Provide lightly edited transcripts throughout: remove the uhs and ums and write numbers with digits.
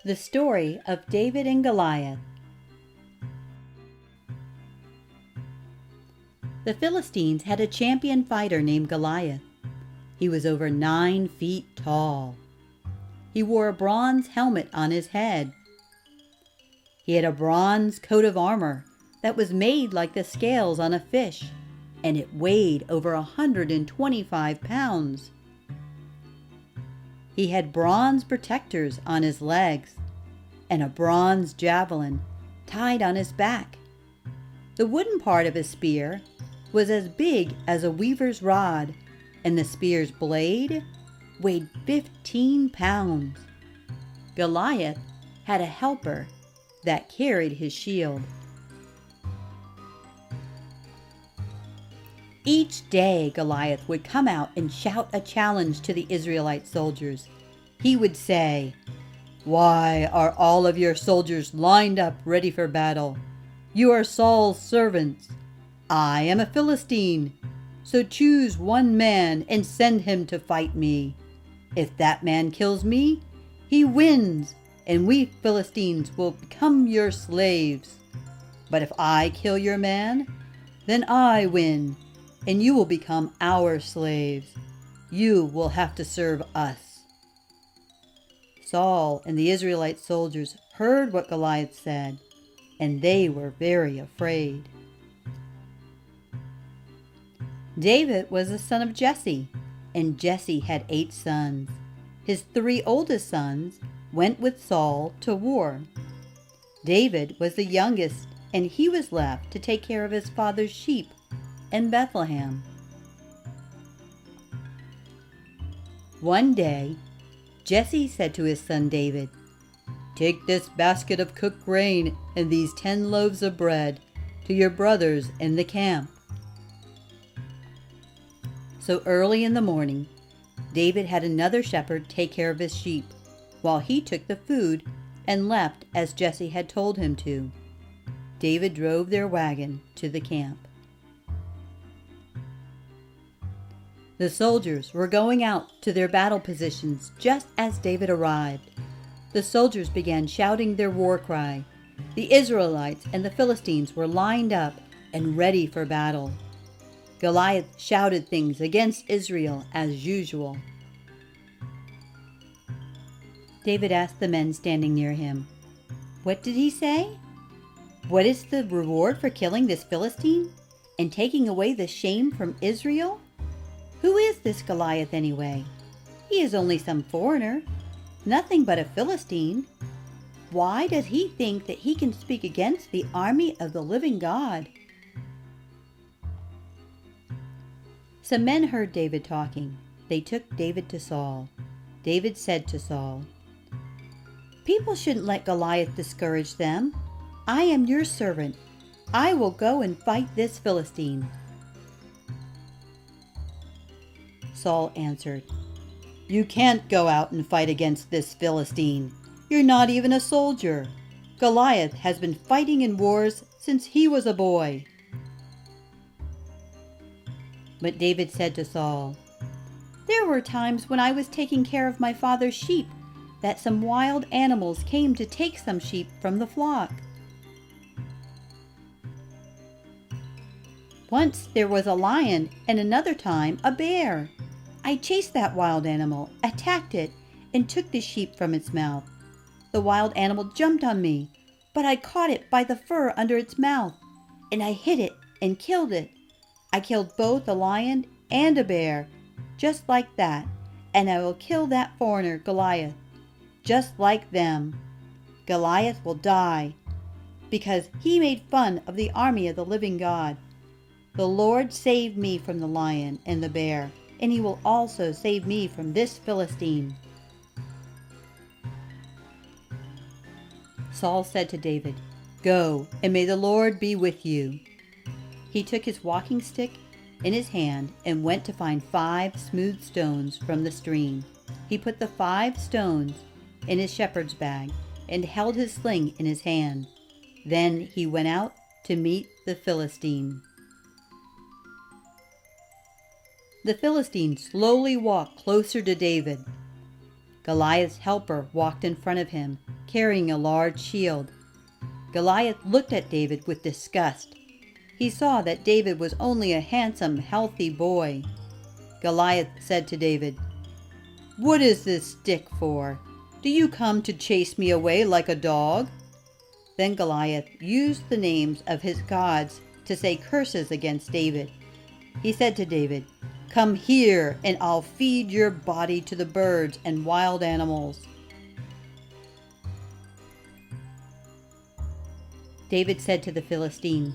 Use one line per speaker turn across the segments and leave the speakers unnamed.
The story of David and Goliath. The Philistines had a champion fighter named Goliath. He was over 9 feet tall. He wore a bronze helmet on his head. He had a bronze coat of armor that was made like the scales on a fish, and it weighed over 125 pounds. He had bronze protectors on his legs and a bronze javelin tied on his back. The wooden part of his spear was as big as a weaver's rod, and the spear's blade weighed 15 pounds. Goliath had a helper that carried his shield. Each day Goliath would come out and shout a challenge to the Israelite soldiers. He would say, "Why are all of your soldiers lined up ready for battle? You are Saul's servants. I am a Philistine, so choose one man and send him to fight me. If that man kills me, he wins, and we Philistines will become your slaves. But if I kill your man, then I win, and you will become our slaves. You will have to serve us." Saul and the Israelite soldiers heard what Goliath said, and they were very afraid. David was the son of Jesse, and Jesse had 8 sons. His 3 oldest sons went with Saul to war. David was the youngest, and he was left to take care of his father's sheep in Bethlehem. One day, Jesse said to his son David, "Take this basket of cooked grain and these 10 loaves of bread to your brothers in the camp." So early in the morning, David had another shepherd take care of his sheep, while he took the food and left as Jesse had told him to. David drove their wagon to the camp. The soldiers were going out to their battle positions just as David arrived. The soldiers began shouting their war cry. The Israelites and the Philistines were lined up and ready for battle. Goliath shouted things against Israel as usual. David asked the men standing near him, "What did he say? What is the reward for killing this Philistine and taking away the shame from Israel? Who is this Goliath anyway? He is only some foreigner, nothing but a Philistine. Why does he think that he can speak against the army of the living God?" Some men heard David talking. They took David to Saul. David said to Saul, "People shouldn't let Goliath discourage them. I am your servant. I will go and fight this Philistine." Saul answered, "You can't go out and fight against this Philistine. You're not even a soldier. Goliath has been fighting in wars since he was a boy." But David said to Saul, "There were times when I was taking care of my father's sheep that some wild animals came to take some sheep from the flock. Once there was a lion and another time a bear. I chased that wild animal, attacked it, and took the sheep from its mouth. The wild animal jumped on me, but I caught it by the fur under its mouth, and I hit it and killed it. I killed both a lion and a bear, just like that, and I will kill that foreigner Goliath, just like them. Goliath will die, because he made fun of the army of the living God. The Lord saved me from the lion and the bear, and he will also save me from this Philistine." Saul said to David, "Go, and may the Lord be with you." He took his walking stick in his hand and went to find 5 smooth stones from the stream. He put the 5 stones in his shepherd's bag and held his sling in his hand. Then he went out to meet the Philistine. The Philistine slowly walked closer to David. Goliath's helper walked in front of him, carrying a large shield. Goliath looked at David with disgust. He saw that David was only a handsome, healthy boy. Goliath said to David, "What is this stick for? Do you come to chase me away like a dog?" Then Goliath used the names of his gods to say curses against David. He said to David, "Come here, and I'll feed your body to the birds and wild animals." David said to the Philistine,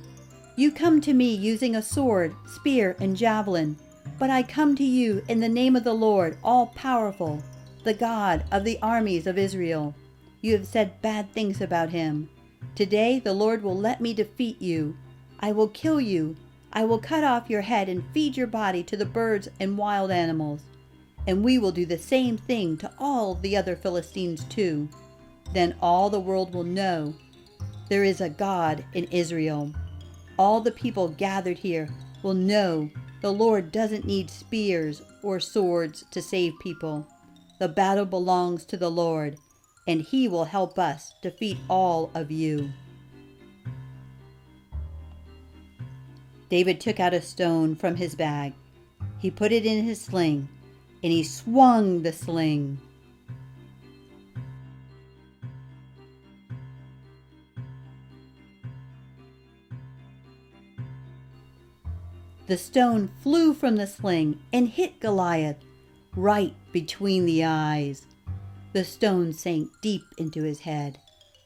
"You come to me using a sword, spear, and javelin, but I come to you in the name of the Lord, all-powerful, the God of the armies of Israel. You have said bad things about him. Today the Lord will let me defeat you. I will kill you. I will cut off your head and feed your body to the birds and wild animals. And we will do the same thing to all the other Philistines too. Then all the world will know there is a God in Israel. All the people gathered here will know the Lord doesn't need spears or swords to save people. The battle belongs to the Lord, and he will help us defeat all of you." David took out a stone from his bag. He put it in his sling, and he swung the sling. The stone flew from the sling and hit Goliath right between the eyes. The stone sank deep into his head,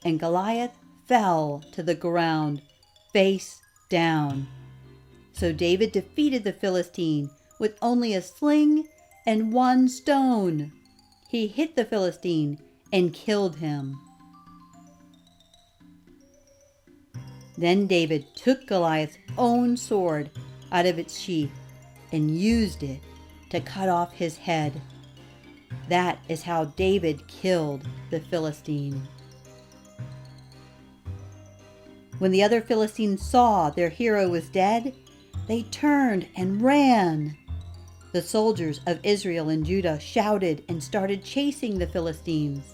and Goliath fell to the ground, face down. So David defeated the Philistine with only a sling and one stone. He hit the Philistine and killed him. Then David took Goliath's own sword out of its sheath and used it to cut off his head. That is how David killed the Philistine. When the other Philistines saw their hero was dead, they turned and ran. The soldiers of Israel and Judah shouted and started chasing the Philistines.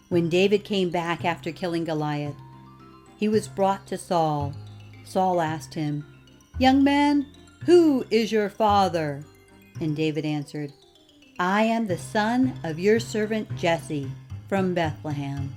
When David came back after killing Goliath, he was brought to Saul. Saul asked him, "Young man, who is your father?" And David answered, "I am the son of your servant Jesse from Bethlehem."